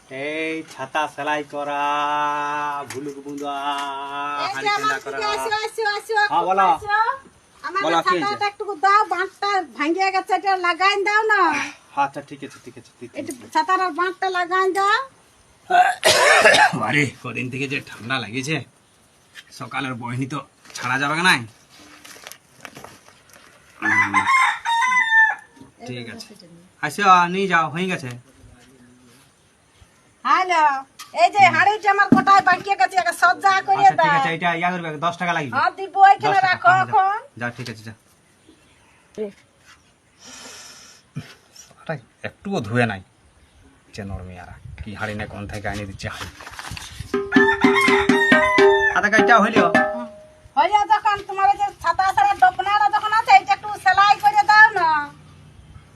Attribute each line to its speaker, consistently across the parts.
Speaker 1: এই ছাতা সেলাই করা, ভুলুক বুঁদা, হাড়ি কেনা করা। হ্যাঁ বলো। বলো, কি হয়েছে?
Speaker 2: ছাতাটা একটু দাও, বাঁটটা ভাঙিয়ে গেছে, এটা লাগাই দাও না।
Speaker 1: আচ্ছা ঠিক আছে ঠিক আছে ঠিক
Speaker 2: একটু
Speaker 1: আছে।
Speaker 2: ছাতার বাঁটটা লাগাই দাও।
Speaker 1: আরে কদিন থেকে যে ঠান্ডা লাগেছে, সকালের বহিনী তো ছাড়া যাবে না। ঠিক আছে, আসো নিয়ে যাও, হয়ে গেছে।
Speaker 2: হ্যালো, এই যে হাড়িটা আমার কোটায় বাঁকিয়ে গেছে, একে সজ্জা করে
Speaker 1: আচ্ছা ঠিক
Speaker 2: দাও।
Speaker 1: আছে, এটা ইয়া করবে, 10 টাকা লাগবে।
Speaker 2: হ্যাঁ দিব, এখানে
Speaker 1: 10 টাকা,
Speaker 2: রাখো
Speaker 1: হ্যাঁ, যা।
Speaker 2: এখন।
Speaker 1: যা ঠিক আছে, যা। একটুও ধুয়ে নাই যে নরমিয়ারা কি হাড়ি না কোন থেকে আনি দিচ্ছে হাড়ি। আধা কাজটা হইলো।
Speaker 2: হয়ে যখন তোমার এই যে ছাতা ছাড়া ডপনাটা যখন আছে, এটা একটু সেলাই করে দাও না।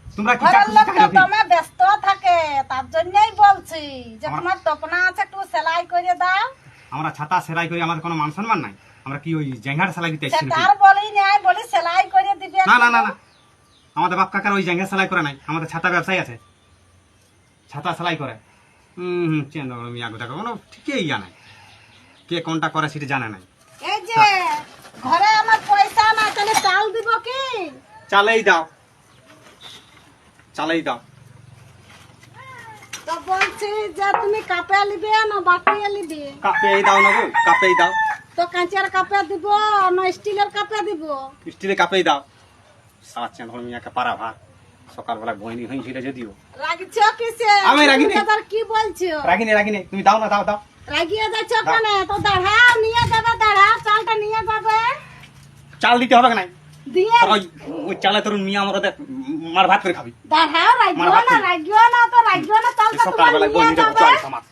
Speaker 1: তোমরা কি
Speaker 2: ঘরের
Speaker 1: চাকরি
Speaker 2: লোক তো
Speaker 1: খাইলো কি?
Speaker 2: দমে ব্যস্ত থাকে, তার জন্যই বলছি যে
Speaker 1: আমার-
Speaker 2: তোমার ডপনা আছে, একটু সেলাই করে দাও।
Speaker 1: আমরা ছাতা সেলাই করি, আমাদের কোনো মান সম্মান নাই। আমরা কি ওই জেঙ্গার সেলাই দিতে এসেছি
Speaker 2: সেটা
Speaker 1: নাকি?
Speaker 2: আর বলি নাই, বলি সেলাই করে দিবে।
Speaker 1: না না না না, আমাদের বাপ কাকার ওই জেঙ্গা সেলাই করে নাই। আমাদের ছাতা ব্যবসায়ী আছে, ছাতা সেলাই করে। চেন্দ্র মিয়া গোটা কোনো ঠিকই জানে, কে কোনটা করে সেটা জানে নাই।
Speaker 2: এই যে ঘরে আমার পয়সা না, তাহলে চাল দিব কি?
Speaker 1: চালেই দাও, চালেই দাও।
Speaker 2: তো বলছি যে তুমি কাপে লিবে না বাটিয়ে লিবে?
Speaker 1: কাপেই দাও না গো, কাপেই দাও।
Speaker 2: তো কাঁচের কাপে দিব না স্টিলের কাপে দিব?
Speaker 1: স্টিলে কাপেই দাও। সারা চেন্দ্র মিয়াকে পারা ভাত, সকালবেলা বইনি হয়েছিল যদিও।
Speaker 2: রাগছ কিসে?
Speaker 1: আমি রাগিনি।
Speaker 2: তুমি তো কি বলছো?
Speaker 1: রাগিনি রাগিনি, তুমি দাও না, দাও দাও।
Speaker 2: রাগিয়ে যাচ্ছ কেন? তো দাঁড়াও, নিয়ে যাবে, দাঁড়াও, চালটা নিয়ে যাবে।
Speaker 1: চাল দিতে হবে না,
Speaker 2: দিয়ে
Speaker 1: ওই চালে তোর মিয়া আমার মার ভাত করে খাবি।
Speaker 2: দাঁড়াও, রাগিও না, রাগিও না, তো রাগিও না, চালটা তোমার
Speaker 1: সকালবেলা
Speaker 2: নিয়ে
Speaker 1: বইনি
Speaker 2: যাবে।
Speaker 1: চল সমাজ।